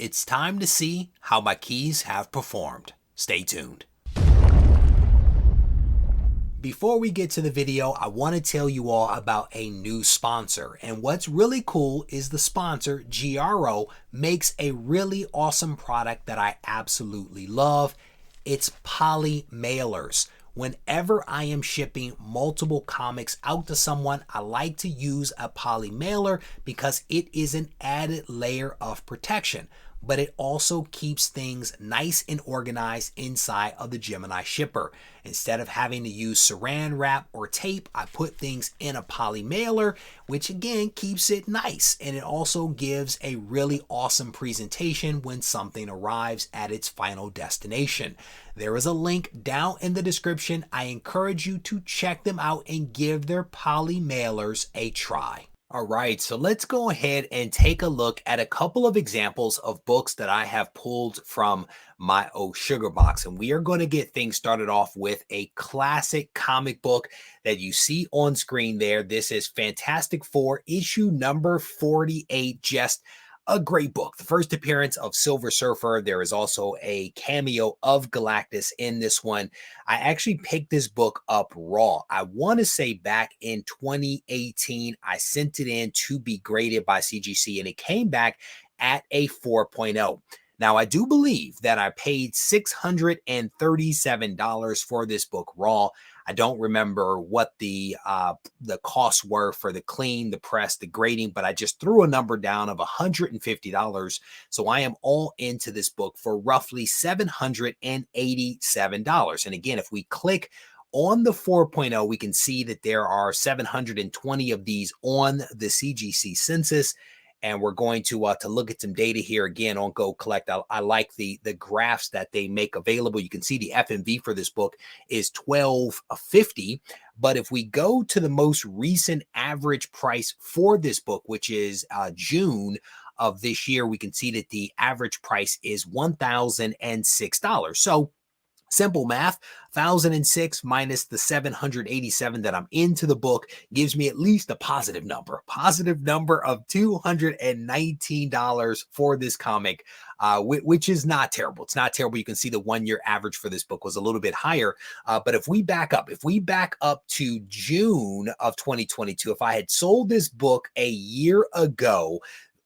It's time to see how my keys have performed. Stay tuned. Before we get to the video, I want to tell you all about a new sponsor. And what's really cool is the sponsor, GRO, makes a really awesome product that I absolutely love. It's poly mailers. Whenever I am shipping multiple comics out to someone, I like to use a poly mailer because it is an added layer of protection, but it also keeps things nice and organized inside of the Gemini shipper. Instead of having to use saran wrap or tape, I put things in a poly mailer, which again keeps it nice, and it also gives a really awesome presentation when something arrives at its final destination. There is a link down in the description. I encourage you to check them out and give their poly mailers a try. All right, so let's go ahead and take a look at a couple of examples of books that I have pulled from my Oh Sugar box. And we are going to get things started off with a classic comic book that you see on screen there. This is Fantastic Four, issue number 48, just a great book. The first appearance of Silver Surfer. There is also a cameo of Galactus in this one. I actually picked this book up raw. I want to say back in 2018, I sent it in to be graded by CGC and it came back at a 4.0. Now, I do believe that I paid $637 for this book raw. I don't remember what the costs were for the clean, the press, the grading, but I just threw a number down of $150. So I am all into this book for roughly $787. And again, if we click on the 4.0, we can see that there are 720 of these on the CGC census. And we're going to look at some data here again on Go Collect. I like the graphs that they make available. You can see the FMV for this book is $12.50. But if we go to the most recent average price for this book, which is June of this year, we can see that the average price is $1,006. So simple math, 1,006 minus the 787 that I'm into the book gives me at least a positive number of $219 for this comic, which is not terrible. It's not terrible. You can see the 1 year average for this book was a little bit higher. But if we back up to June of 2022, if I had sold this book a year ago,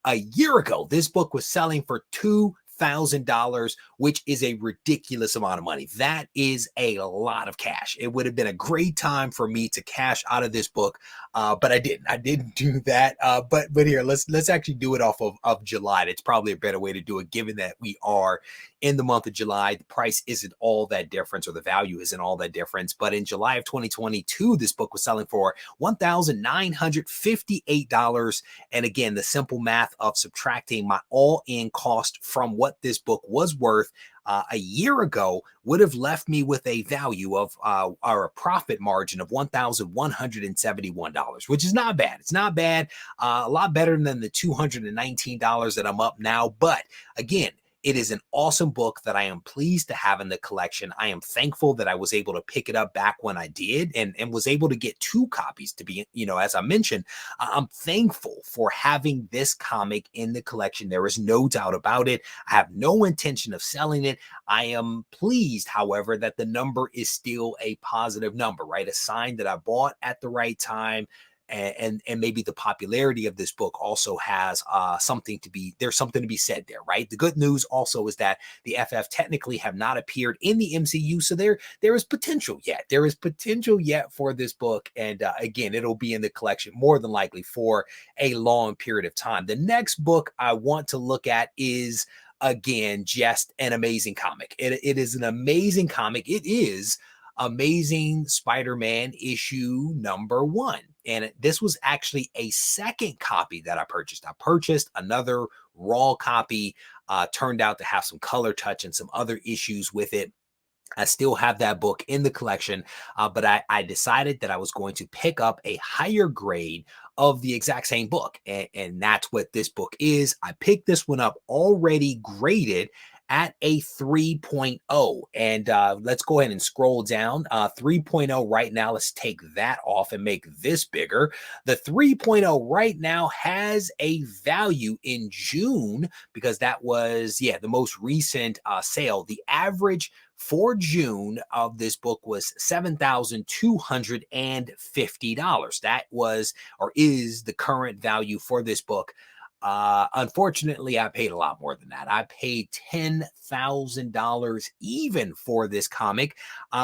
this book was selling for $2,000, which is a ridiculous amount of money. That is a lot of cash. It would have been a great time for me to cash out of this book, but I didn't do that. But here, let's actually do it off of July. It's probably a better way to do it, given that we are in the month of July. The price isn't all that different, or the value isn't all that different. But in July of 2022, this book was selling for $1,958. And again, the simple math of subtracting my all-in cost from what this book was worth a year ago would have left me with a value of or a profit margin of $1,171, which is not bad. It's not bad. A lot better than the $219 that I'm up now. But again, it is an awesome book that I am pleased to have in the collection. I am thankful that I was able to pick it up back when I did and was able to get 2 copies to be, as I mentioned. I'm thankful for having this comic in the collection. There is no doubt about it. I have no intention of selling it. I am pleased, however, that the number is still a positive number, right? A sign that I bought at the right time. And maybe the popularity of this book also has something to be said there, right? The good news also is that the FF technically have not appeared in the MCU, so there is potential yet. There is potential yet for this book, and again, it'll be in the collection more than likely for a long period of time. The next book I want to look at is, again, just an amazing comic. It is an amazing comic. It is Amazing Spider-Man issue number 1. And this was actually a second copy that I purchased. I purchased another raw copy, turned out to have some color touch and some other issues with it. I still have that book in the collection, but I decided that I was going to pick up a higher grade of the exact same book. And that's what this book is. I picked this one up already graded at a 3.0. And let's go ahead and scroll down. 3.0 right now, let's take that off and make this bigger. The 3.0 right now has a value in June, because that was, yeah, the most recent sale. The average for June of this book was $7,250. That was, or is, the current value for this book. Unfortunately, I paid a lot more than that. I paid $10,000 even for this comic,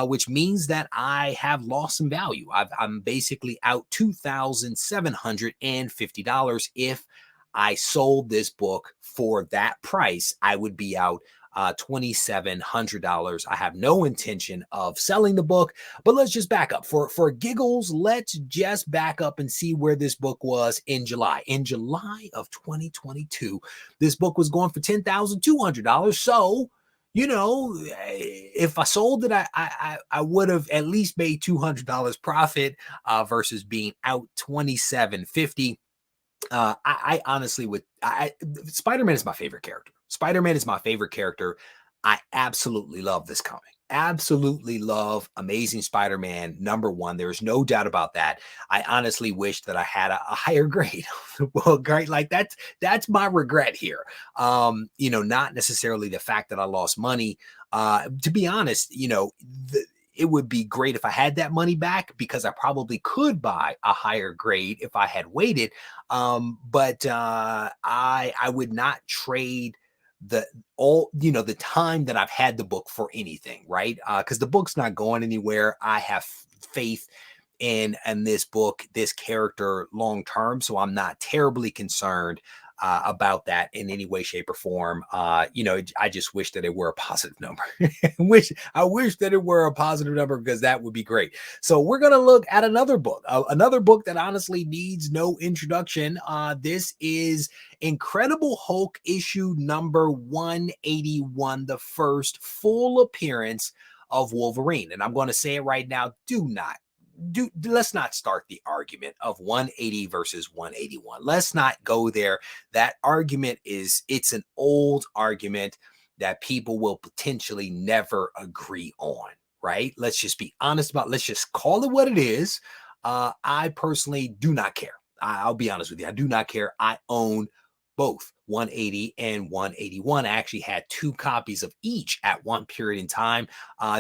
which means that I have lost some value. I'm basically out $2,750. If I sold this book for that price, I would be out $2,700. I have no intention of selling the book, but let's just back up for giggles. Let's just back up and see where this book was in July. In July of 2022, this book was going for $10,200. So, you know, if I sold it, I would have at least made $200 profit versus being out $2,750. I honestly would. Spider-Man is my favorite character. Spider-Man is my favorite character. I absolutely love this comic. Absolutely love Amazing Spider-Man #1. There's no doubt about that. I honestly wish that I had a higher grade. Well, great, like that's my regret here. Not necessarily the fact that I lost money. To be honest, it would be great if I had that money back, because I probably could buy a higher grade if I had waited. But I would not trade the time that I've had the book for anything, right? Because the book's not going anywhere. I have faith in this book, this character long term, so I'm not terribly concerned about that in any way, shape, or form. I just wish that it were a positive number. I wish that it were a positive number, because that would be great. So we're gonna look at another book that honestly needs no introduction. This is Incredible Hulk issue number 181, the first full appearance of Wolverine. And I'm going to say it right now: let's not start the argument of 180 versus 181. Let's not go there. That argument it's an old argument that people will potentially never agree on, right? Let's just be honest let's just call it what it is. I personally do not care. I'll be honest with you. I do not care. I own both 180 and 181. I actually had 2 copies of each at one period in time,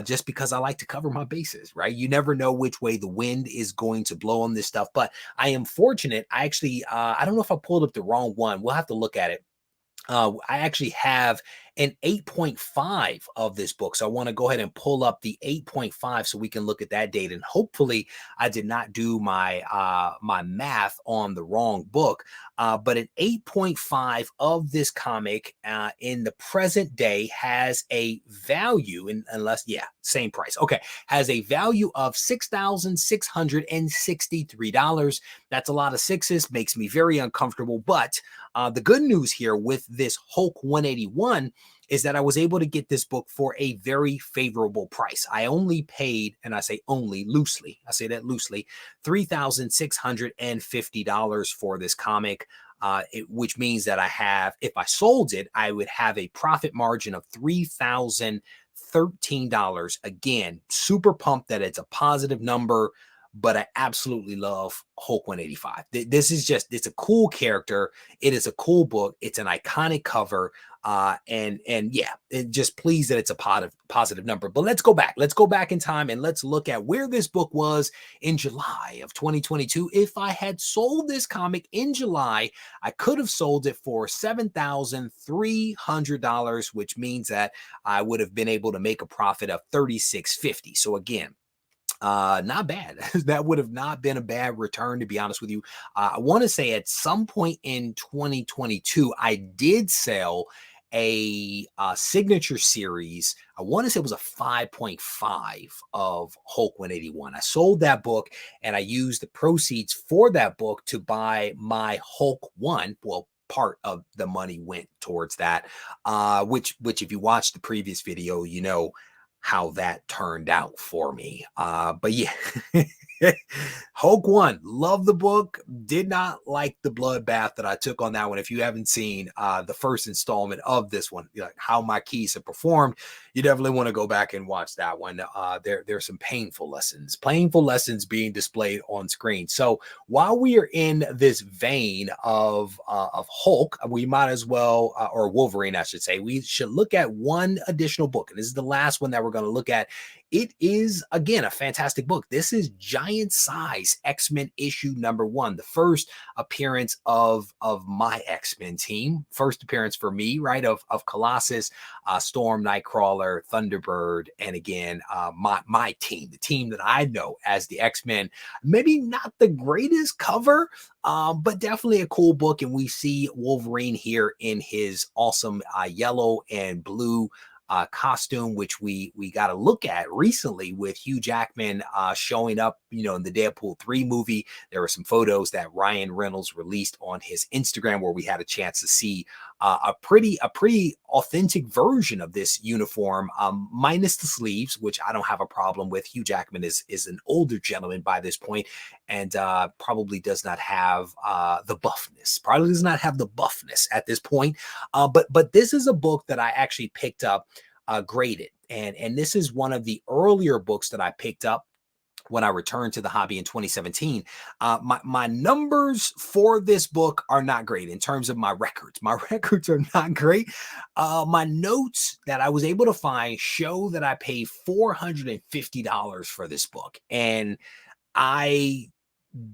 just because I like to cover my bases, right? You never know which way the wind is going to blow on this stuff, but I am fortunate. I actually, I don't know if I pulled up the wrong one. We'll have to look at it. I actually have an 8.5 of this book. So I want to go ahead and pull up the 8.5 so we can look at that date. And hopefully I did not do my math on the wrong book. But an 8.5 of this comic in the present day has a value, same price. Okay, has a value of $6,663. That's a lot of sixes, makes me very uncomfortable. But the good news here with this Hulk 181 is that I was able to get this book for a very favorable price. I only paid, and I say only loosely, I say that loosely, $3,650 for this comic, which means that if I sold it, I would have a profit margin of $3,013. Again, super pumped that it's a positive number, but I absolutely love Hulk 185. It's a cool character. It is a cool book. It's an iconic cover. And yeah, just pleased that it's a positive number. But let's go back. Let's go back in time and let's look at where this book was in July of 2022. If I had sold this comic in July, I could have sold it for $7,300, which means that I would have been able to make a profit of $3,650. So again, not bad. That would have not been a bad return, to be honest with you. I want to say at some point in 2022, I did sell a signature series. I want to say it was a 5.5 of Hulk 181. I sold that book and I used the proceeds for that book to buy my Hulk 1. Well, part of the money went towards that, which if you watch the previous video, you know how that turned out for me. But yeah, Hulk 1, love the book. Did not like the bloodbath that I took on that one. If you haven't seen the first installment of this one, like how my keys have performed, you definitely want to go back and watch that one. There's some painful lessons being displayed on screen. So while we are in this vein of Hulk, we might as well, or Wolverine, I should say, we should look at one additional book. And this is the last one that we're going to look at. It is, again, a fantastic book. This is Giant Size X-Men issue #1, the first appearance of my X-Men team, first appearance for me, right, of Colossus, Storm, Nightcrawler, Thunderbird, and again, my team, the team that I know as the X-Men. Maybe not the greatest cover, but definitely a cool book. And we see Wolverine here in his awesome yellow and blue costume, which we got to look at recently with Hugh Jackman showing up, in the Deadpool 3 movie. There were some photos that Ryan Reynolds released on his Instagram where we had a chance to see a pretty authentic version of this uniform, minus the sleeves, which I don't have a problem with. Hugh Jackman is an older gentleman by this point, and probably does not have the buffness. Probably does not have the buffness at this point. But this is a book that I actually picked up graded, and this is one of the earlier books that I picked up when I returned to the hobby in 2017. My numbers for this book are not great in terms of my records. My records are not great. My notes that I was able to find show that I paid $450 for this book, and I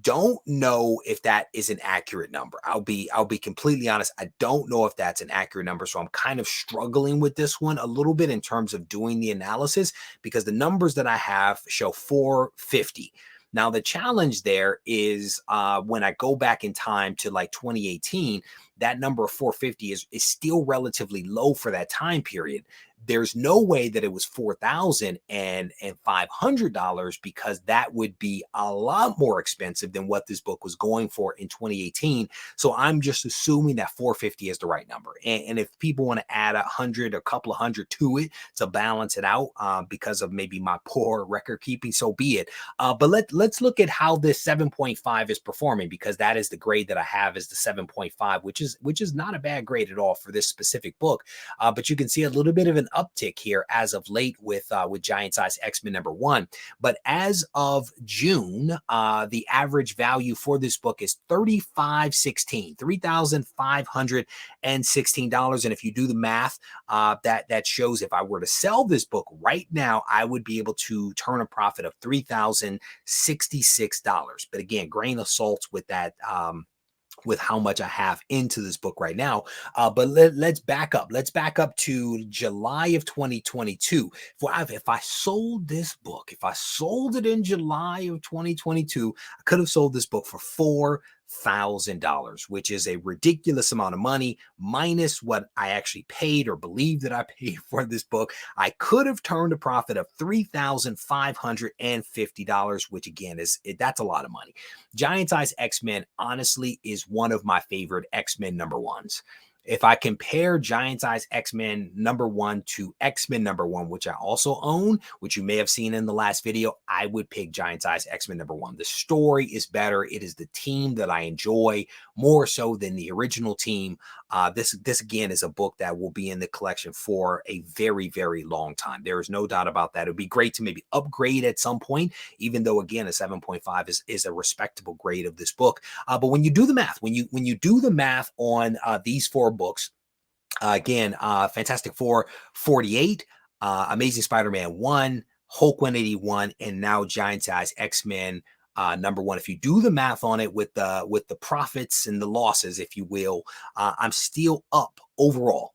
don't know if that is an accurate number. I'll be completely honest. I don't know if that's an accurate number. So I'm kind of struggling with this one a little bit in terms of doing the analysis, because the numbers that I have show 450. Now, the challenge there is when I go back in time to like 2018, that number of 450 is still relatively low for that time period. There's no way that it was $4,500, because that would be a lot more expensive than what this book was going for in 2018. So I'm just assuming that 450 is the right number. And if people want to add a couple of hundred to it to balance it out, because of maybe my poor record keeping, so be it. But let's look at how this 7.5 is performing, because that is the grade that I have, is the 7.5, which is not a bad grade at all for this specific book. But you can see a little bit of an uptick here as of late with Giant Size X-Men #1. But as of June, the average value for this book is $3,516. And if you do the math, that shows if I were to sell this book right now, I would be able to turn a profit of $3,066. But again, grain of salt with that. With how much I have into this book right now. But let's back up. Let's back up to July of 2022. If I sold this book, if I sold it in July of 2022, I could have sold this book for $4,000, which is a ridiculous amount of money, minus what I actually paid or believe that I paid for this book. I could have turned a profit of $3,550, which again that's a lot of money. Giant Size X-Men honestly is one of my favorite X-Men #1s. If I compare Giant Size X-Men #1 to X-Men #1, which I also own, which you may have seen in the last video, I would pick Giant Size X-Men #1. The story is better. It is the team that I enjoy more so than the original team. This again is a book that will be in the collection for a very, very long time. There is no doubt about that. It would be great to maybe upgrade at some point, even though again a 7.5 is a respectable grade of this book. But when you do the math, when you do the math on these four books, again, Fantastic Four 48, Amazing Spider-Man 1, Hulk 181, and now Giant Size X-Men #1. If you do the math on it with the profits and the losses, if you will, I'm still up overall.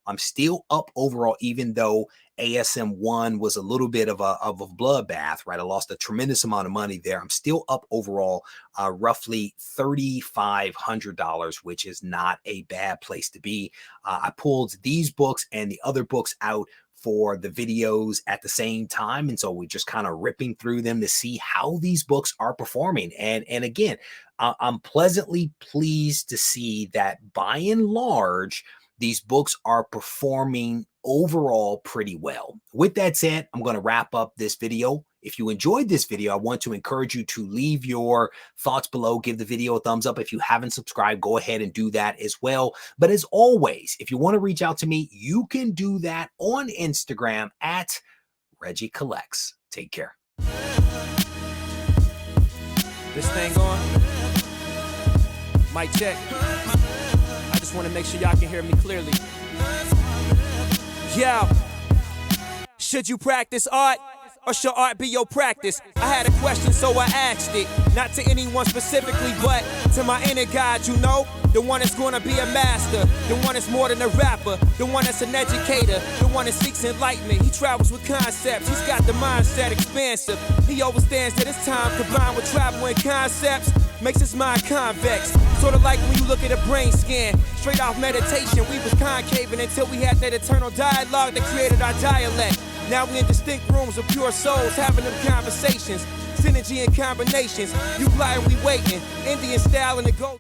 Even though ASM 1 was a little bit of a bloodbath, right? I lost a tremendous amount of money there. I'm still up overall, roughly $3,500, which is not a bad place to be. I pulled these books and the other books out for the videos at the same time, and so we're just kind of ripping through them to see how these books are performing. And again, I'm pleasantly pleased to see that by and large these books are performing overall pretty well. With that said, I'm going to wrap up this video If you enjoyed this video, I want to encourage you to leave your thoughts below. Give the video a thumbs up. If you haven't subscribed, go ahead and do that as well. But as always, if you want to reach out to me, you can do that on Instagram at Regie Collects. Take care. This thing on? Mic check. I just want to make sure y'all can hear me clearly. Yo, should you practice art? Or should art be your practice? I had a question, so I asked it. Not to anyone specifically, but to my inner God, you know? The one that's gonna be a master. The one that's more than a rapper. The one that's an educator. The one that seeks enlightenment. He travels with concepts. He's got the mindset expansive. He understands that his time combined with travel and concepts makes his mind convex. Sort of like when you look at a brain scan. Straight off meditation, we was concaving until we had that eternal dialogue that created our dialect. Now we in distinct rooms of pure souls having them conversations. Synergy and combinations. You fly and we waiting. Indian style and the gold.